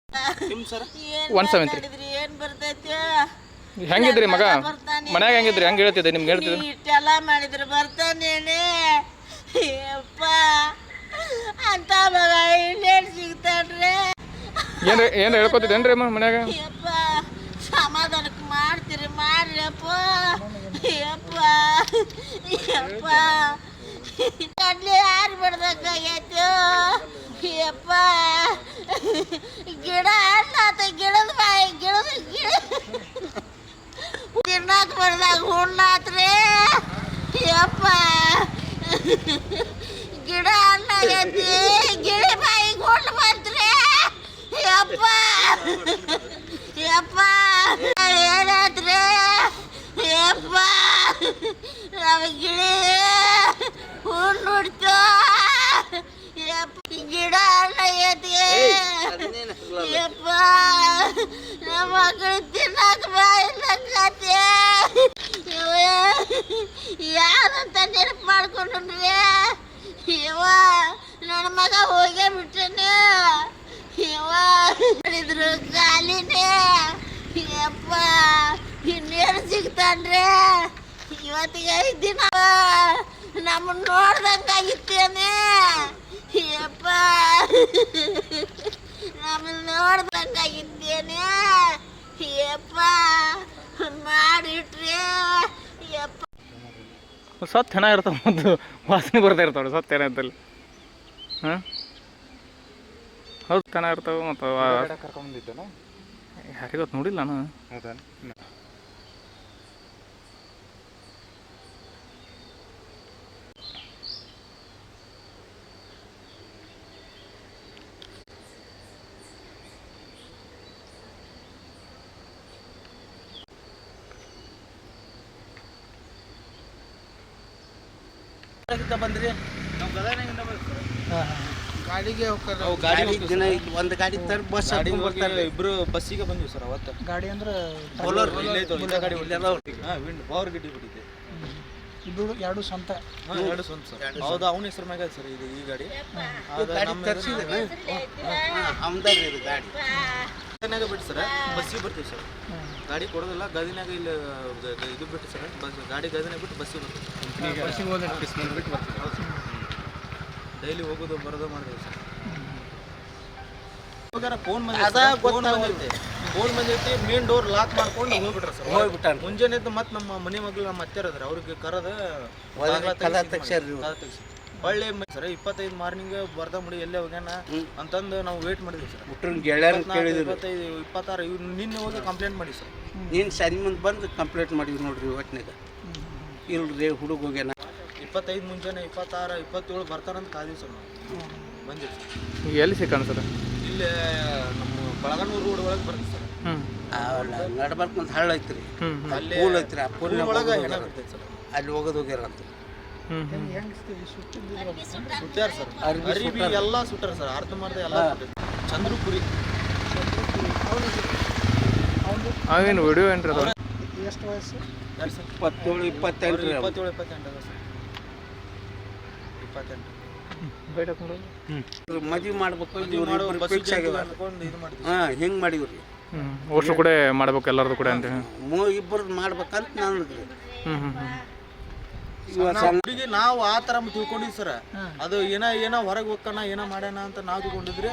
ನಿಮ್ ಸರ್ 173 ಏನ್ ಬರ್ತೈತಿ ಹೆಂಗಿದ್ರಿ ಮಗ ಮನ್ಯಾಗ ಹೆಂಗಿದ್ರಿ ಹೆಂಗ್ ಹೇಳ್ತಿದ್ದೆ ನಿಮ್ಗೆ ಹೇಳ್ತಿದ್ದೆ ಇಷ್ಟೆಲ್ಲ ಮಾಡಿದ್ರೆ ಬರ್ತಾನೇನೆ ಯಪ್ಪ ಅಂತ ಮಗ ಇನ್ನೇನು ಸಿಗ್ತಾನ್ರಿ ಏನ್ ಹೇಳ್ಕೊತಿದ್ದೇನ್ರಿ ಅಮ್ಮ ಮನ್ಯಾಗ ಯಪ್ಪ ಸಮಾಧಾನಕ್ಕೆ ಮಾಡ್ತೀರಿ ಮಾಡ್ರಪ್ಪ ಯಪ್ಪ ಯಪ್ಪ ಕಡ್ಲಿ ಯಾರು ಬಿಡ್ಬೇಕಾಗೈತು ಯಪ್ಪ ಗಿಡ ಹಣ್ಣಾತ ಗಿಡದ ಬಾಯಿ ಗಿಡದ ಗಿಡ ತಿನ್ನಾಕ ಬರ್ದಾಗ ಹುಣ್ಣಾತ್ರಿ ಯಪ್ಪ ಗಿಡ ಹಣ್ಣಾಗೈತಿ ಗಿಡ ಬಾಯಿಗೆ ಹುಣ್ಣು ಬಂತ್ರಿ ಯಪ್ಪ ಯಪ್ಪ ಏನಾತ್ರಿ ಯಪ್ಪ ನಮ್ಮ ಗಿಳಿ ಹುಣ್ಣು ಹುಡ್ತು ಯಪ್ಪ ಗಿಡ ಹಣ್ಣಾಗೈತಿ ಯಪ್ಪ ನಮ್ಮ ಮಕ್ಕಳು ತಿನ್ನಾಕ ಬಾಯಿಲ್ಲಂಗತಿ ಯಾರಂತ ನೆನಪು ಮಾಡ್ಕೊಂಡ್ರಿ ಇವ ನನ್ನ ಮಗ ಹೋಗೇ ಬಿಟ್ಟನೆ ಇವ ಹೇಳಿದ್ರು ಖಾಲಿನೇ ಯಪ್ಪ ಇನ್ನೇನು ಸಿಗ್ತಾನ್ರಿ ಇವತ್ತಿಗೆ 5 ದಿನ ನಮ್ಮನ್ನ ನೋಡ್ದಂಗಾಗಿತ್ತೇನೆ ಯಪ್ಪ ನಮ್ಮನ್ನ ನೋಡ್ದಂಗಾಗಿದ್ದೇನೆ ಯಪ್ಪ ಮಾಡಿಟ್ರಿ ಯಪ್ಪ ಸತ್ತು ಹೆಣ ಇರ್ತಾವ ಮತ್ತು ವಾಸನೆ ಬರ್ತಾ ಇರ್ತಾವೆ ಸತ್ತು ಹೆಣ ಅಂತಲ್ಲಿ ಹಾಂ ಹೌದು ಹೆಣ ಇರ್ತಾವೆ ಮತ್ತು ಕರ್ಕೊಂಡ್ಬಂದಿದ್ದೇನೆ ಯಾರಿಗೊತ್ತು ನೋಡಿಲ್ಲ ನಾನು ಹೌದಾ ಬಂದ್ರಿ ನಾವು ಗದಗಿನಿಂದ ಗಾಡಿಗೆ ಹೋಗ್ತಾರೆ ಗಾಡಿ ದಿನ ಒಂದು ಗಾಡಿ ತರ ಬಸ್ ಬರ್ತಾರೆ ಇಬ್ರು ಬಸ್ಸಿಗೆ ಬಂದ್ವಿ ಸರ್ ಅವತ್ತು ಗಾಡಿ ಅಂದ್ರೆ ಬೋಲರ್ ಇಲ್ಲೇ ಇತ್ತು ಇಂಥ ಗಾಡಿ ಇಲ್ಲೆಲ್ಲ ವಿಂಡ್ ಪವರ್ ಗಿಟ್ಟಿ ಬಿಟ್ಟಿದೆ ಇದು ಎರಡು ಸ್ವಂತ ಎರಡು ಸ್ವಂತ ಸರ್ ಹೌದು ಅವನ ಹೆಸರು ಮ್ಯಾಗ ಸರ್ ಇದು ಈ ಗಾಡಿ ತರಿಸಿದೆ ಅಮ್ದಾರಿ ಇದು ಗಾಡಿ ಗದಗಿನಾಗ ಬಿಟ್ಟು ಸರ್ ಬಸ್ಸಿಗೆ ಬರ್ತೀವಿ ಸರ್ ಗಾಡಿ ಕೊಡೋದಿಲ್ಲ ಗದಗಿನಾಗ ಇಲ್ಲಿ ಇದು ಬಿಟ್ಟು ಸರ್ ಬಸ್ ಗಾಡಿ ಗದಗಿನಾಗ ಬಿಟ್ಟು ಬಸ್ಸಿಗೆ ಬರ್ತೀವಿ ಬಸ್ಸಿಗೆ ಹೋದ್ರೆ ಬಿಟ್ಟು ಬರ್ತೀವಿ ಹೌದು ಸರ್ ಡೈಲಿ ಹೋಗೋದು ಬರೋದು ಮಾಡಿದ್ವಿ ಸರ್ ಇವಾಗ ಫೋನ್ ಬಂದೈತಿ ಮೇನ್ ಡೋರ್ ಲಾಕ್ ಮಾಡ್ಕೊಂಡು ಹೋಗ್ಬಿಟ್ರೆ ಸರ್ ಹೋಗ್ಬಿಟ್ಟ ಮುಂಜಾನೆ ಎದ್ದು ಮತ್ತೆ ನಮ್ಮ ಮನೆ ಮಗಳು ನಮ್ಮ ಅತ್ತೆರ ಅದ್ರ ಅವ್ರಿಗೆ ಕರೆದ ಒಳ್ಳೆ ಸರ್ 25 ಮಾರ್ನಿಂಗ್ ಬರ್ದ ಮುಡಿ ಎಲ್ಲೇ ಹೋಗ್ಯಾನ ಅಂತಂದು ನಾವು ವೇಟ್ ಮಾಡಿದ್ವಿ ಸರ್ 25 26 ಇವ್ರು ನಿನ್ನೆ ಹೋಗಿ ಕಂಪ್ಲೇಂಟ್ ಮಾಡಿ ಸರ್ ನೀನು ಸಂಜೆ ಮುಂದೆ ಬಂದು ಕಂಪ್ಲೇಂಟ್ ಮಾಡಿದ್ವಿ ನೋಡ್ರಿ ಒಟ್ಟಿನಾಗ ಇಲ್ರಿ ಹುಡುಗ ಹೋಗ್ಯಾನ 25 ಮುಂಜಾನೆ 26 27 ಬರ್ತಾರಂತ ಕಾದಿವಿ ಸರ್ ನಾವು ಬಂದಿವಿ ಸರ್ ಎಲ್ಲಿ ಸಿಕ್ಕಣ ಸರ್ ಇಲ್ಲಿ ನಮ್ಮ ಬಳಗನೂರು ರೋಡ್ ಒಳಗೆ ಬರ್ತದೆ ಸರ್ ನಡ್ಬರ್ಕ್ ಒಂದು ಹಳ್ಳ ಐತ್ರಿ ಅಲ್ಲಿ ಪೂಲ್ ಐತ್ರಿ ಆ ಪೂಲ್ ಒಳಗೆ ಹೆಣ ಬಿಡ್ತೈತೆ ಸರ್ ಅಲ್ಲಿ ಹೋಗೋದು ಹೋಗ್ಯಾರ ಅಂತ ಸುಟ್ಟಾರ ಸರ್ ಅರಿಬಿ ಎಲ್ಲ ಸುಟ್ಟಾರ ಸರ್ ಅರ್ಧಂಬರ್ಧ ಎಲ್ಲ ಚಂದ್ರಪುರಿ ಅವೇನು ವಿಡಿಯೋ ಏನ್ರಿ ಅದು ಎಷ್ಟು ವಯಸ್ಸು 27 28 27 28 ಅದ ಸರ್ 28 ಮದ್ವಿ ಮಾಡ್ಬೇಕು ಫಿಕ್ಸ್ ಅನ್ಕೊಂಡು ಇದು ಮಾಡಿದ್ವಿ ಹೆಂಗ್ ಮಾಡಿವ್ರಿ ವರ್ಷ ಕೂಡ ಮಾಡ್ಬೇಕು ಎಲ್ಲರದು ಕೂಡ ಅಂತ ಇಬ್ಬರದ್ದು ಮಾಡ್ಬೇಕಂತ ನಾನು ಹುಡುಗಿ ನಾವು ಆ ತರ ತಿಳ್ಕೊಂಡಿವಿ ಸರ್ ಅದು ಏನೋ ಹೊರಗೆ ಹೋಗ್ಕಣ ಏನೋ ಮಾಡ್ಯಾನ ಅಂತ ನಾವು ತಿಳ್ಕೊಂಡಿದ್ರಿ